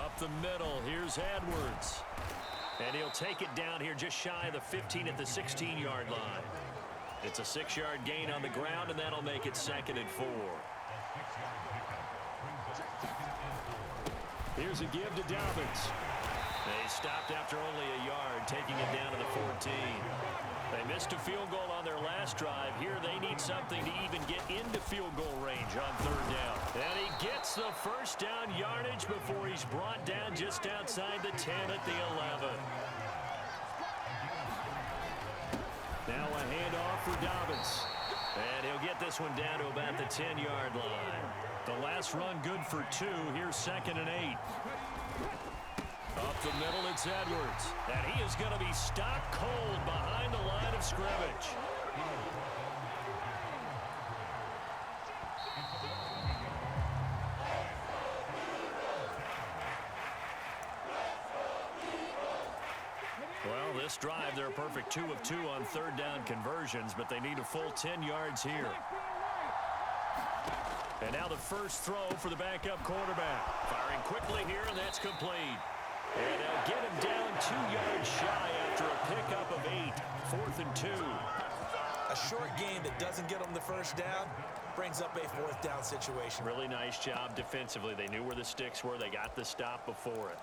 Up the middle, here's Edwards. And he'll take it down here just shy of the 15 at the 16-yard line. It's a 6-yard gain on the ground, and that'll make it 2nd and 4. Here's a give to Dobbins. They stopped after only a yard, taking it down to the 14. They missed a field goal on their last drive. Here they need something to even get into field goal range on 3rd down. And he gets the first down yardage before he's brought down just outside the 10 at the 11. Now a handoff for Dobbins. And he'll get this one down to about the 10-yard line. The last run good for 2. Here's 2nd and 8. Up the middle, it's Edwards. And he is going to be stopped cold behind the line of scrimmage. Well, this drive, they're a perfect 2 of 2 on 3rd down conversions, but they need a full 10 yards here. And now the first throw for the backup quarterback. Firing quickly here, and that's complete. And they'll get him down 2 yards shy after a pickup of 8. 4th and 2. A short game that doesn't get them the first down brings up a 4th down situation. Really nice job defensively. They knew where the sticks were. They got the stop before it.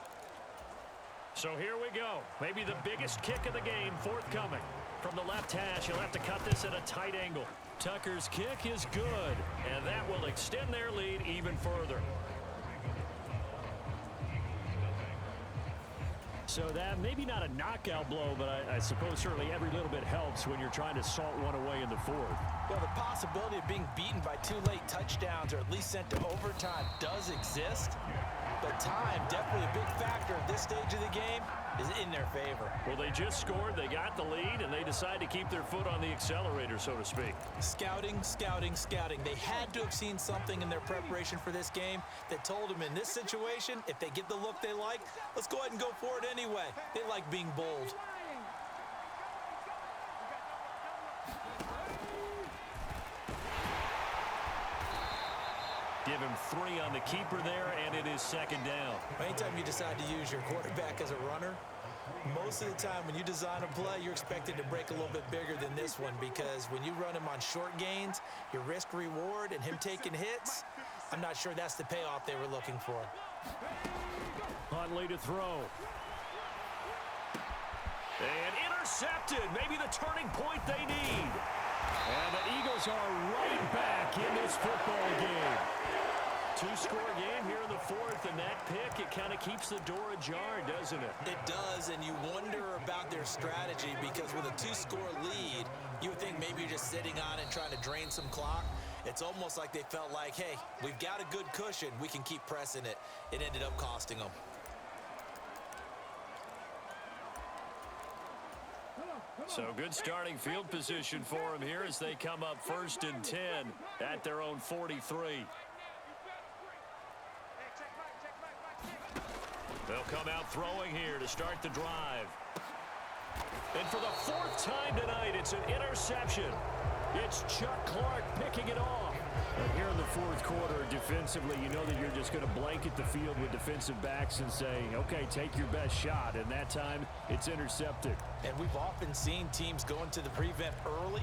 So here we go. Maybe the biggest kick of the game forthcoming. From the left hash, he'll have to cut this at a tight angle. Tucker's kick is good, and that will extend their lead even further. So that maybe not a knockout blow, but I suppose certainly every little bit helps when you're trying to salt one away in the 4th. Well, the possibility of being beaten by 2 late touchdowns or at least sent to overtime does exist. But time, definitely a big factor at this stage of the game, is in their favor. Well, they just scored, they got the lead, and they decide to keep their foot on the accelerator, so to speak. Scouting, scouting, scouting. They had to have seen something in their preparation for this game that told them in this situation, if they get the look they like, let's go ahead and go for it anyway. They like being bold. Give him 3 on the keeper there, and it is 2nd down. Anytime you decide to use your quarterback as a runner, most of the time when you design a play, you're expected to break a little bit bigger than this one, because when you run him on short gains, your risk-reward and him taking hits, I'm not sure that's the payoff they were looking for. Huntley to throw. And intercepted. Maybe the turning point they need. And the Eagles are right back in this football game. 2-score game here in the 4th, and that pick, it kind of keeps the door ajar, doesn't it? It does, and you wonder about their strategy, because with a 2-score lead, you would think maybe you're just sitting on it trying to drain some clock. It's almost like they felt like, hey, we've got a good cushion. We can keep pressing it. It ended up costing them. So good starting field position for them here as they come up 1st and 10 at their own 43. They'll come out throwing here to start the drive. And for the 4th time tonight, it's an interception. It's Chuck Clark picking it off. And here in the 4th quarter, defensively, you know that you're just going to blanket the field with defensive backs and say, okay, take your best shot. And that time, it's intercepted. And we've often seen teams go into the prevent early,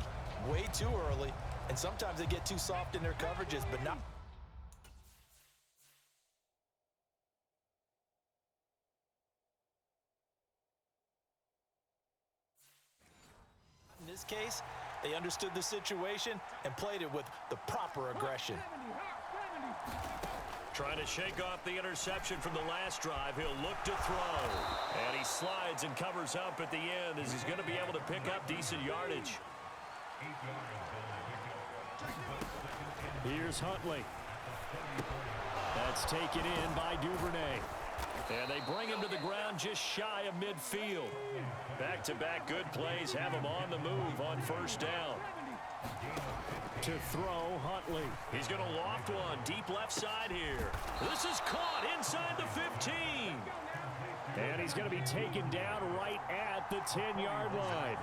way too early, and sometimes they get too soft in their coverages, but not. In this case, they understood the situation and played it with the proper aggression. Trying to shake off the interception from the last drive. He'll look to throw. And he slides and covers up at the end as he's going to be able to pick up decent yardage. Here's Huntley. That's taken in by Duvernay. And they bring him to the ground just shy of midfield. Back-to-back good plays have him on the move on 1st down. To throw, Huntley. He's going to loft one deep left side here. This is caught inside the 15. And he's going to be taken down right at the 10-yard line.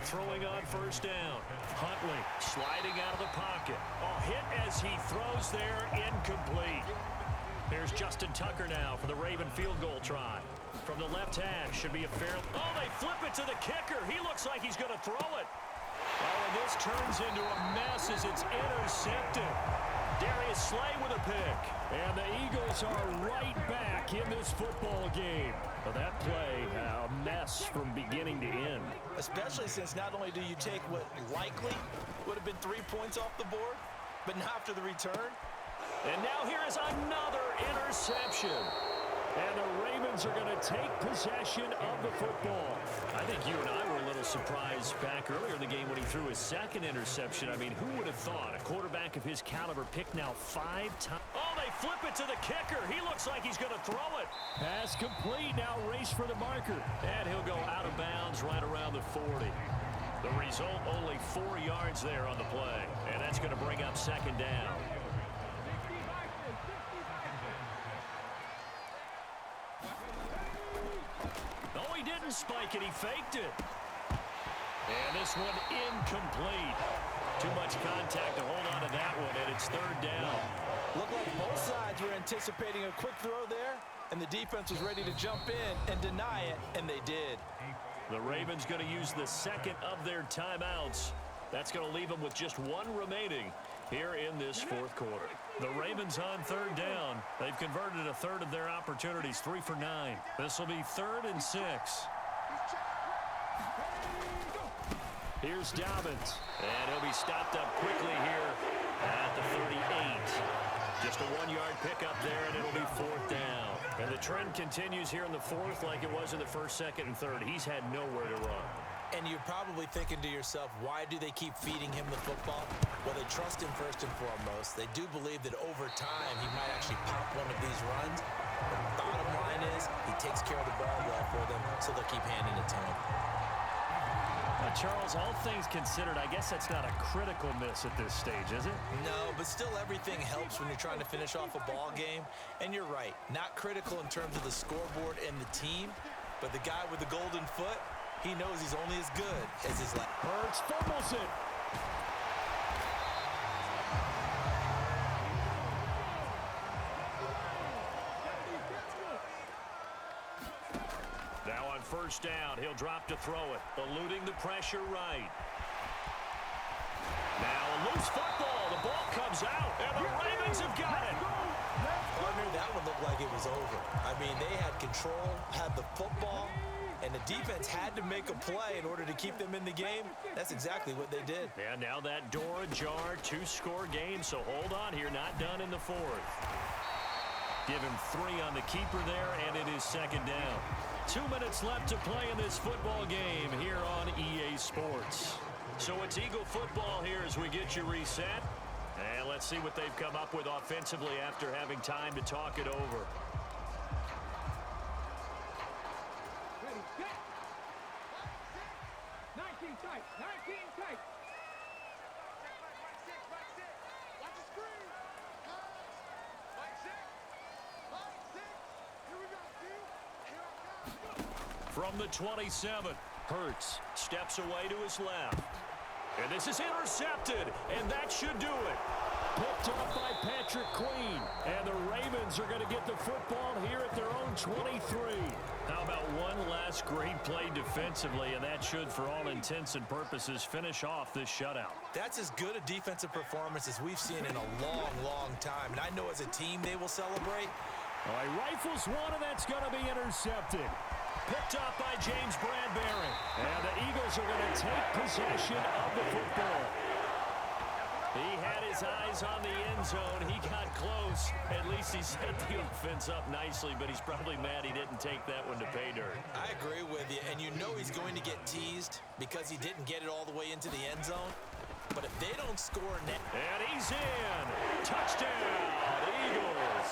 Throwing on 1st down. Huntley sliding out of the pocket. A hit as he throws there, incomplete. Here's Justin Tucker now for the Raven field goal try. From the left hash, should be a fair... Oh, they flip it to the kicker. He looks like he's going to throw it. Oh, and this turns into a mess as it's intercepted. Darius Slay with a pick. And the Eagles are right back in this football game. Well, that play, a mess from beginning to end. Especially since not only do you take what likely would have been 3 points off the board, but now after the return. And now here is another interception. And the Ravens are going to take possession of the football. I think you and I were a little surprised back earlier in the game when he threw his second interception. I mean, who would have thought a quarterback of his caliber picked now 5 times? Oh, they flip it to the kicker. He looks like he's going to throw it. Pass complete. Now race for the marker. And he'll go out of bounds right around the 40. The result, only 4 yards there on the play. And that's going to bring up second down. He didn't spike it, he faked it. And this one incomplete. Too much contact to hold on to that one, and it's third down. Looked like both sides were anticipating a quick throw there, and the defense was ready to jump in and deny it, and they did. The Ravens going to use the second of their timeouts. That's going to leave them with just 1 remaining here in this fourth quarter. The Ravens on third down. They've converted a third of their opportunities, 3 for 9. This will be 3rd and 6. Here's Dobbins. And he'll be stopped up quickly here at the 38. Just a 1-yard pickup there, and it'll be 4th down. And the trend continues here in the 4th like it was in the 1st, 2nd, and 3rd. He's had nowhere to run. And you're probably thinking to yourself, why do they keep feeding him the football? Well, they trust him first and foremost. They do believe that over time he might actually pop one of these runs. But the bottom line is he takes care of the ball well for them, so they'll keep handing it to him. Charles, all things considered, I guess that's not a critical miss at this stage, is it? No, but still everything helps when you're trying to finish off a ball game. And you're right, not critical in terms of the scoreboard and the team, but the guy with the golden foot, he knows he's only as good as his last. Hurts fumbles it. Now on first down, he'll drop to throw it, eluding the pressure right. Now a loose football. The ball comes out, and the Ravens have got it. Partner, that one looked like it was over. I mean, they had control, had the football, and the defense had to make a play in order to keep them in the game. That's exactly what they did. And now that door ajar, 2-score game, so hold on here, not done in the 4th. Give him 3 on the keeper there, and it is second down. 2 minutes left to play in this football game here on EA Sports. So it's Eagle football here as we get you reset. And let's see what they've come up with offensively after having time to talk it over. From the 27, Hurts steps away to his left. And this is intercepted, and that should do it. Picked up by Patrick Queen. And the Ravens are going to get the football here at their own 23. How about one last great play defensively, and that should, for all intents and purposes, finish off this shutout. That's as good a defensive performance as we've seen in a long, long time. And I know as a team they will celebrate. All right, rifles one, and that's going to be intercepted. Picked up by James Bradbury. And the Eagles are going to take possession of the football. He had his eyes on the end zone. He got close. At least he set the offense up nicely, but he's probably mad he didn't take that one to pay dirt. I agree with you, and you know he's going to get teased because he didn't get it all the way into the end zone. But if they don't score net... And he's in. Touchdown, Eagles.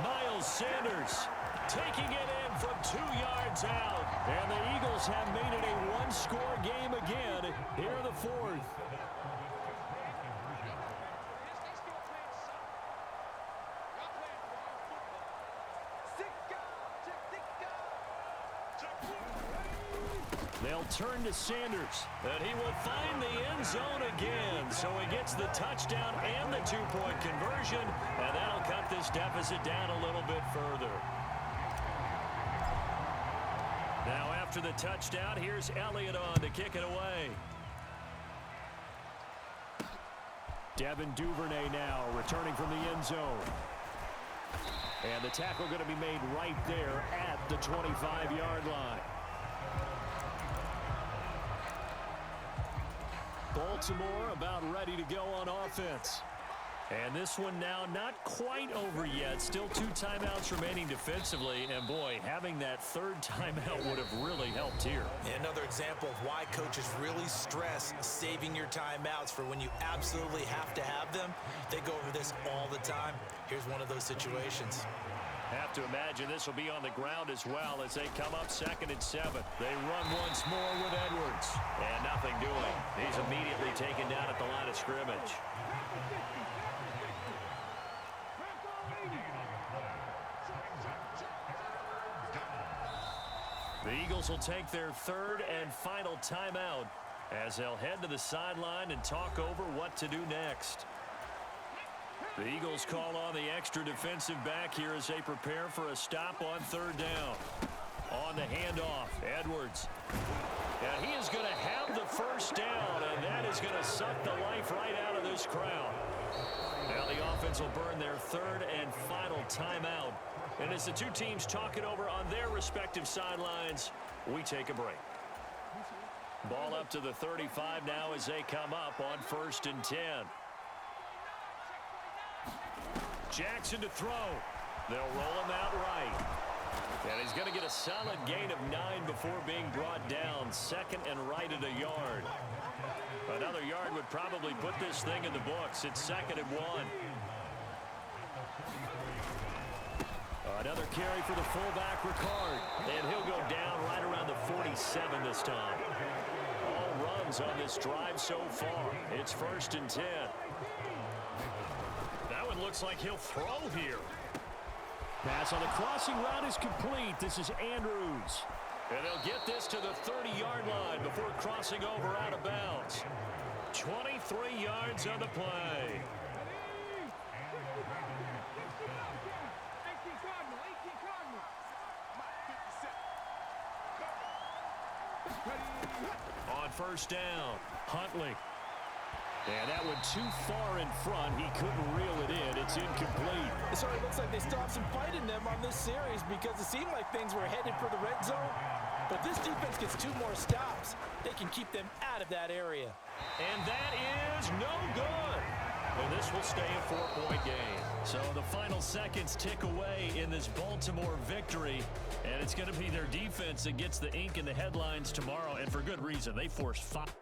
Miles Sanders taking it in from 2 yards out. And the Eagles have made it a one-score game again here in the 4th. They'll turn to Sanders, and he will find the end zone again. So he gets the touchdown and the two-point conversion, and that'll cut this deficit down a little bit further. Now after the touchdown, here's Elliott on to kick it away. Devin Duvernay now returning from the end zone. And the tackle going to be made right there at the 25-yard line. Baltimore about ready to go on offense. And this one now not quite over yet. Still 2 timeouts remaining defensively. And, boy, having that third timeout would have really helped here. Another example of why coaches really stress saving your timeouts for when you absolutely have to have them. They go over this all the time. Here's one of those situations. Have to imagine this will be on the ground as well as they come up 2nd and 7. They run once more with Edwards. And nothing doing. He's immediately taken down at the line of scrimmage. The Eagles will take their 3rd and final timeout as they'll head to the sideline and talk over what to do next. The Eagles call on the extra defensive back here as they prepare for a stop on 3rd down. On the handoff, Edwards. And he is going to have the first down, and that is going to suck the life right out of this crowd. Now the offense will burn their 3rd and final timeout. And as the two teams talk it over on their respective sidelines, we take a break. Ball up to the 35 now as they come up on 1st and 10. Jackson to throw. They'll roll him out right. And he's going to get a solid gain of 9 before being brought down. 2nd and right at a yard. Another yard would probably put this thing in the books. It's 2nd and 1. Another carry for the fullback, Ricard. And he'll go down right around the 47 this time. All runs on this drive so far. It's 1st and 10. That one looks like he'll throw here. Pass on the crossing route is complete. This is Andrews. And they'll get this to the 30-yard line before crossing over out of bounds. 23 yards on the play. On 1st down, Huntley. And that one too far in front. He couldn't reel it in. It's incomplete. So it looks like they still have some fight in them on this series because it seemed like things were headed for the red zone. But this defense gets 2 more stops. They can keep them out of that area. And that is no good. And this will stay a 4-point game. So the final seconds tick away in this Baltimore victory. And it's going to be their defense that gets the ink in the headlines tomorrow. And for good reason. They forced 5.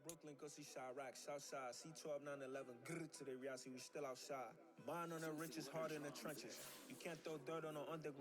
Brooklyn, go see Chirac, Southside, C12, 911, grrr to the reality, we still outside. Mine on the riches, hard in the trenches. You can't throw dirt on the underground.